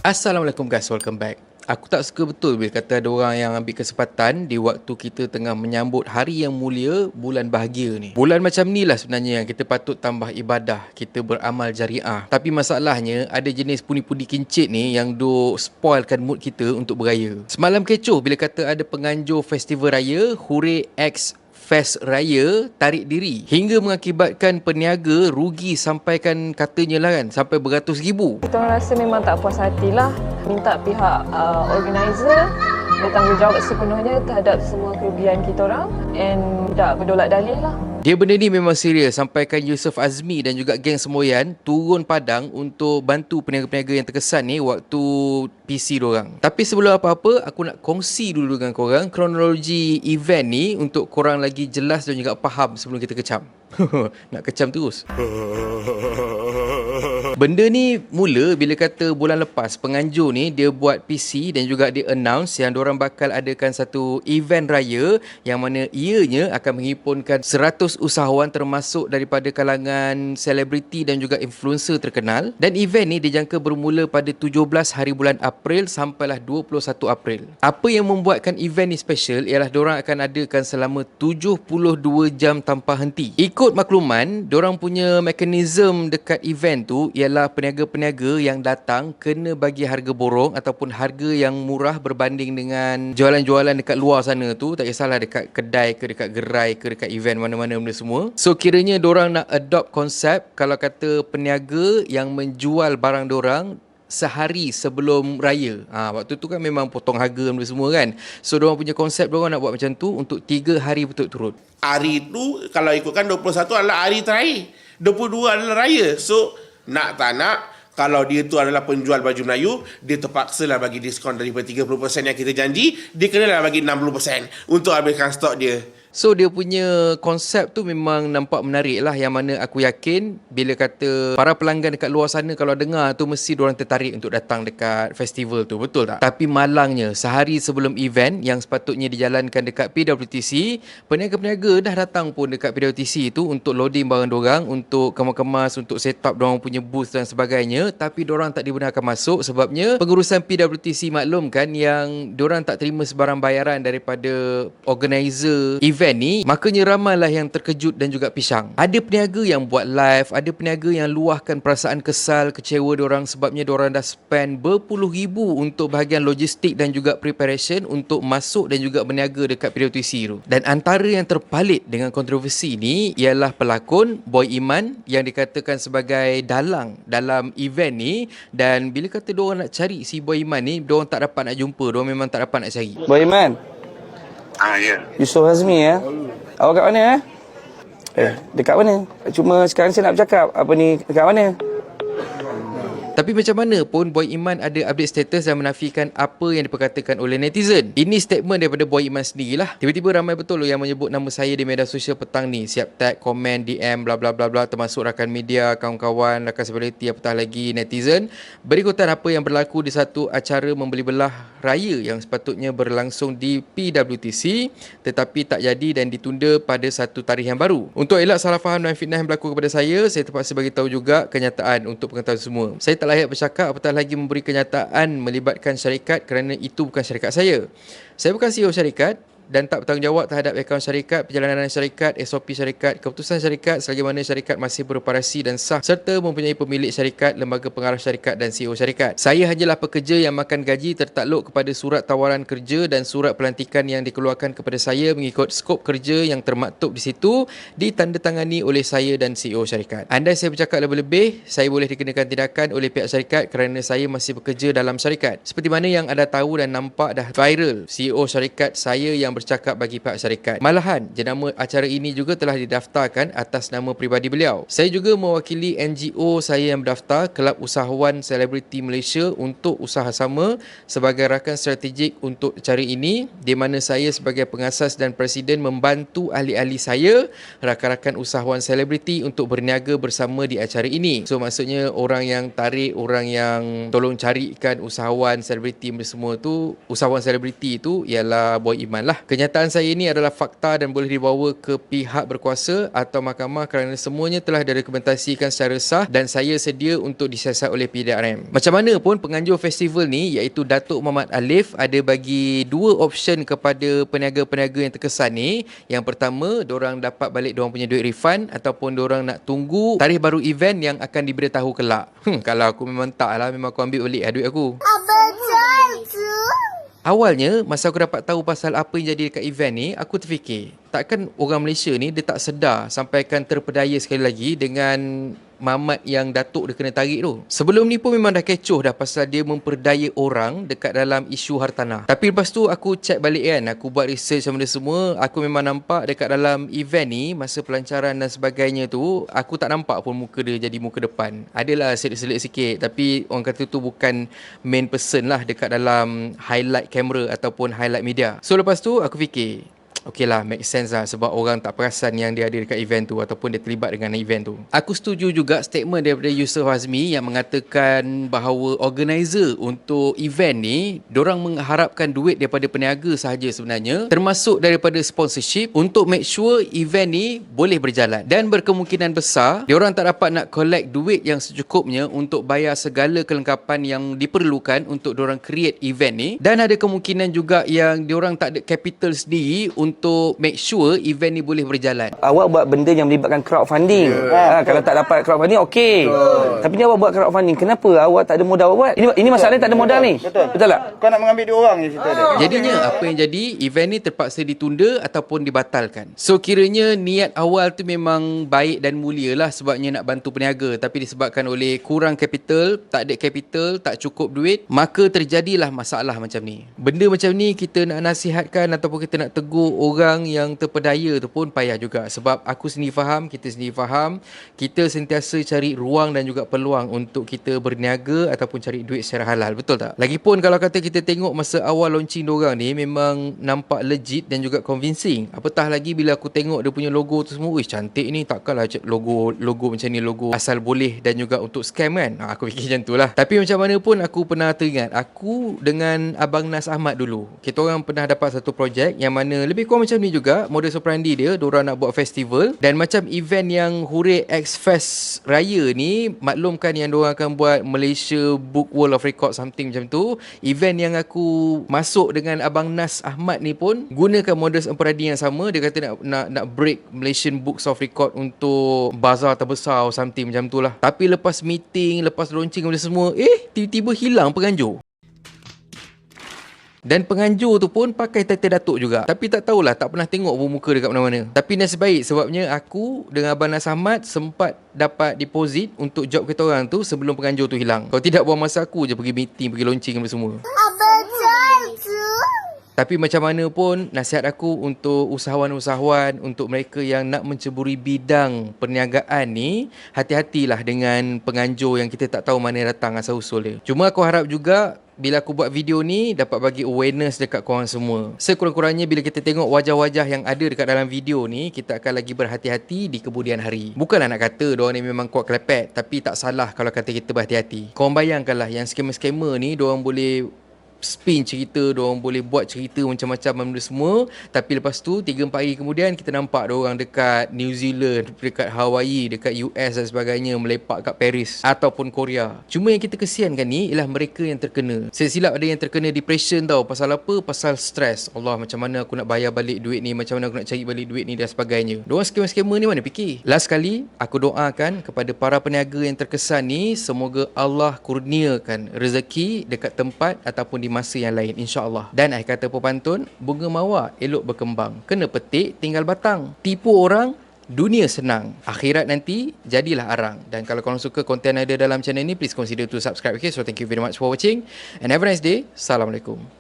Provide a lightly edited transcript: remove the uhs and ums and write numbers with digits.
Assalamualaikum guys, welcome back. Aku tak suka betul bila kata ada orang yang ambil kesempatan di waktu kita tengah menyambut hari yang mulia, bulan bahagia ni. Bulan macam ni lah sebenarnya yang kita patut tambah ibadah, kita beramal jariah. Tapi masalahnya ada jenis pundi-pundi kincit ni yang duk spoilkan mood kita untuk beraya. Semalam kecoh bila kata ada penganjur festival raya, Hooray X Fest Raya tarik diri hingga mengakibatkan peniaga rugi sampaikan katanya lah kan sampai beratus ribu. Kita orang rasa memang tak puas hatilah, minta pihak organizer bertanggungjawab sepenuhnya terhadap semua kerugian kita orang and tidak berdolak dalih lah. Dia benda ni memang serius, sampaikan Yusof Azmi dan juga geng Semoyan turun padang untuk bantu peniaga-peniaga yang terkesan ni waktu PC diorang. Tapi sebelum apa-apa, aku nak kongsi dulu dengan korang kronologi event ni untuk korang lagi jelas dan juga faham sebelum kita kecam. Nak kecam terus. Benda ni mula bila kata bulan lepas penganjur ni dia buat PC dan juga dia announce yang diorang bakal adakan satu event raya yang mana ianya akan menghimpunkan 100 usahawan termasuk daripada kalangan selebriti dan juga influencer terkenal, dan event ni dijangka bermula pada 17 hari bulan April sampailah 21 April. Apa yang membuatkan event ni special ialah diorang akan adakan selama 72 jam tanpa henti. Ikut makluman, diorang punya mekanisme dekat event tu ialah peniaga-peniaga yang datang kena bagi harga borong ataupun harga yang murah berbanding dengan jualan-jualan dekat luar sana tu, tak kisahlah dekat kedai ke dekat gerai ke dekat event mana-mana benda semua. So kiranya diorang nak adopt konsep kalau kata peniaga yang menjual barang diorang sehari sebelum raya. Waktu tu kan memang potong harga benda semua kan. So diorang punya konsep diorang nak buat macam tu untuk 3 hari berturut-turut. Hari tu kalau ikutkan 21 adalah hari terakhir, 22 adalah raya. So nak tak nak, kalau dia tu adalah penjual baju Melayu, dia terpaksalah bagi diskaun daripada 30% yang kita janji, dia kenalah bagi 60% untuk habiskan stok dia. So dia punya konsep tu memang nampak menarik lah, yang mana aku yakin bila kata para pelanggan dekat luar sana kalau dengar tu mesti diorang tertarik untuk datang dekat festival tu, betul tak? Tapi malangnya sehari sebelum event yang sepatutnya dijalankan dekat PWTC, peniaga-peniaga dah datang pun dekat PWTC tu untuk loading barang diorang, untuk kemas-kemas, untuk set up diorang punya booth dan sebagainya, tapi diorang tak dibenarkan masuk sebabnya pengurusan PWTC maklumkan yang diorang tak terima sebarang bayaran daripada organizer event ni, makanya ramailah yang terkejut dan juga pisang. Ada peniaga yang buat live, ada peniaga yang luahkan perasaan kesal, kecewa diorang sebabnya diorang dah spend berpuluh ribu untuk bahagian logistik dan juga preparation untuk masuk dan juga berniaga dekat PWTC tu. Dan antara yang terpalit dengan kontroversi ni ialah pelakon Boy Iman yang dikatakan sebagai dalang dalam event ni, dan bila kata diorang nak cari si Boy Iman ni, diorang tak dapat nak jumpa, diorang memang tak dapat nak cari. Boy Iman. Ya. Yusof Azmi ya. Awak kat mana dekat mana? Cuma sekarang saya nak bercakap. Apa ni, dekat mana? Tapi macam mana pun Boy Iman ada update status dan menafikan apa yang diperkatakan oleh netizen. Ini statement daripada Boy Iman sendirilah. Tiba-tiba ramai betul yang menyebut nama saya di media sosial petang ni. Siap tag, komen, DM, bla bla bla bla, termasuk rakan media, kawan-kawan, rakan selebriti, apatah lagi netizen. Berikutan apa yang berlaku di satu acara membeli belah raya yang sepatutnya berlangsung di PWTC tetapi tak jadi dan ditunda pada satu tarikh yang baru. Untuk elak salah faham dan fitnah yang berlaku kepada saya terpaksa bagi tahu juga kenyataan untuk pengetahuan semua. Saya tak layak bercakap apatah lagi memberi kenyataan melibatkan syarikat kerana itu bukan syarikat saya. Saya bukan CEO syarikat dan tak bertanggungjawab terhadap akaun syarikat, perjalanan syarikat, SOP syarikat, keputusan syarikat selagi mana syarikat masih beroperasi dan sah serta mempunyai pemilik syarikat, lembaga pengarah syarikat dan CEO syarikat. Saya hanyalah pekerja yang makan gaji tertakluk kepada surat tawaran kerja dan surat pelantikan yang dikeluarkan kepada saya mengikut skop kerja yang termaktub di situ ditandatangani oleh saya dan CEO syarikat. Andai saya bercakap lebih-lebih, saya boleh dikenakan tindakan oleh pihak syarikat kerana saya masih bekerja dalam syarikat. Seperti mana yang anda tahu dan nampak dah viral CEO syarikat saya yang bercakap bagi pihak syarikat. Malahan, jenama acara ini juga telah didaftarkan atas nama peribadi beliau. Saya juga mewakili NGO saya yang berdaftar, Kelab Usahawan Selebriti Malaysia, untuk usaha sama sebagai rakan strategik untuk acara ini, di mana saya sebagai pengasas dan presiden membantu ahli-ahli saya, rakan-rakan usahawan selebriti untuk berniaga bersama di acara ini. So maksudnya orang yang tarik, orang yang tolong carikan usahawan selebriti semua tu, usahawan selebriti tu ialah Boy Iman lah. Kenyataan saya ini adalah fakta dan boleh dibawa ke pihak berkuasa atau mahkamah kerana semuanya telah dokumentasikan secara sah dan saya sedia untuk disiasat oleh PDRM. Macam mana pun penganjur festival ni iaitu Datuk Muhammad Alif ada bagi dua option kepada peniaga-peniaga yang terkesan ni. Yang pertama, diorang dapat balik diorang punya duit refund ataupun diorang nak tunggu tarikh baru event yang akan diberitahu kelak. Kalau aku memang tak lah, memang aku ambil balik duit aku. Awalnya, masa aku dapat tahu pasal apa yang jadi dekat event ni, aku terfikir, takkan orang Malaysia ni dia tak sedar sampaikan terpedaya sekali lagi dengan mamat yang Datuk dia kena tarik tu. Sebelum ni pun memang dah kecoh dah pasal dia memperdaya orang dekat dalam isu hartanah. Tapi lepas tu aku check balik kan, aku buat research sama dia semua, aku memang nampak dekat dalam event ni, masa pelancaran dan sebagainya tu, aku tak nampak pun muka dia jadi muka depan. Adalah selit-selit sikit, tapi orang kata tu bukan main person lah dekat dalam highlight kamera ataupun highlight media. So lepas tu aku fikir, okey lah, make sense lah sebab orang tak perasan yang dia ada dekat event tu ataupun dia terlibat dengan event tu. Aku setuju juga statement daripada Yusuf Hazmi yang mengatakan bahawa organizer untuk event ni, dorang mengharapkan duit daripada peniaga sahaja sebenarnya, termasuk daripada sponsorship untuk make sure event ni boleh berjalan. Dan berkemungkinan besar, diorang tak dapat nak collect duit yang secukupnya untuk bayar segala kelengkapan yang diperlukan untuk diorang create event ni. Dan ada kemungkinan juga yang diorang tak ada capital sendiri untuk make sure event ni boleh berjalan. Awak buat benda yang melibatkan crowdfunding. Kalau tak dapat crowdfunding, okey. Tapi ni awak buat crowdfunding. Kenapa awak tak ada modal awak buat? Ini masalahnya tak ada modal ni. Betul tak? Kau nak mengambil dia orang je cerita dia. Jadinya apa yang jadi, event ni terpaksa ditunda ataupun dibatalkan. So kiranya niat awal tu memang baik dan mulia lah sebabnya nak bantu peniaga, tapi disebabkan oleh kurang capital, tak ada capital, tak cukup duit, maka terjadilah masalah macam ni. Benda macam ni kita nak nasihatkan ataupun kita nak tegur orang yang terpedaya tu pun payah juga, sebab aku sendiri faham, kita sendiri faham, kita sentiasa cari ruang dan juga peluang untuk kita berniaga ataupun cari duit secara halal, betul tak? Lagipun kalau kata kita tengok masa awal launching diorang ni memang nampak legit dan juga convincing. Apatah lagi bila aku tengok dia punya logo tu semua, wish cantik ni, takkanlah logo macam ni, logo asal boleh dan juga untuk scam kan. Aku fikir macam tu lah. Tapi macam mana pun aku pernah teringat, aku dengan Abang Nas Ahmad dulu, kita orang pernah dapat satu projek yang mana lebih kurang macam ni juga modus operandi dia. Diorang nak buat festival dan macam event yang Hurrik X Fest Raya ni, maklumkan yang diorang akan buat Malaysia Book World of Record something macam tu. Event yang aku masuk dengan Abang Nas Ahmad ni pun gunakan modus operandi yang sama. Dia kata nak break Malaysian Books of Record untuk bazar terbesar or something macam tu lah. Tapi lepas meeting, lepas launching benda semua, tiba-tiba hilang penganjur. Dan penganjur tu pun pakai title Datuk juga. Tapi tak tahulah, tak pernah tengok pun muka dekat mana-mana. Tapi nasib baik sebabnya aku dengan Abang Nas Ahmad sempat dapat deposit untuk job kita orang tu sebelum penganjur tu hilang. Kalau tidak, buang masa aku je pergi meeting, pergi launching dan semua. Tapi macam mana pun, nasihat aku untuk usahawan-usahawan, untuk mereka yang nak menceburi bidang perniagaan ni, hati-hatilah dengan penganjur yang kita tak tahu mana datang asal-usul dia. Cuma aku harap juga bila aku buat video ni dapat bagi awareness dekat korang semua. Sekurang-kurangnya bila kita tengok wajah-wajah yang ada dekat dalam video ni, kita akan lagi berhati-hati di kemudian hari. Bukanlah nak kata diorang ni memang kuat kelepek, tapi tak salah kalau kata kita berhati-hati. Korang bayangkanlah yang scammer-scammer ni, diorang boleh spin cerita, diorang boleh buat cerita macam-macam benda semua, tapi lepas tu 3-4 hari kemudian kita nampak diorang dekat New Zealand, dekat Hawaii, dekat US dan sebagainya, melepak kat Paris ataupun Korea. Cuma yang kita kesiankan ni ialah mereka yang terkena. Saya silap ada yang terkena depression tau. Pasal apa? Pasal stres. Allah, macam mana aku nak bayar balik duit ni, macam mana aku nak cari balik duit ni dan sebagainya. Diorang scammer-scammer ni mana fikir? Last kali aku doakan kepada para peniaga yang terkesan ni, semoga Allah kurniakan rezeki dekat tempat ataupun di masa yang lain, insya-Allah. Dan akhir kata pepantun, bunga mawar elok berkembang, kena petik tinggal batang. Tipu orang, dunia senang, akhirat nanti jadilah arang. Dan kalau korang suka konten ada dalam channel ni, please consider to subscribe. Okay, so thank you very much for watching and have a nice day. Assalamualaikum.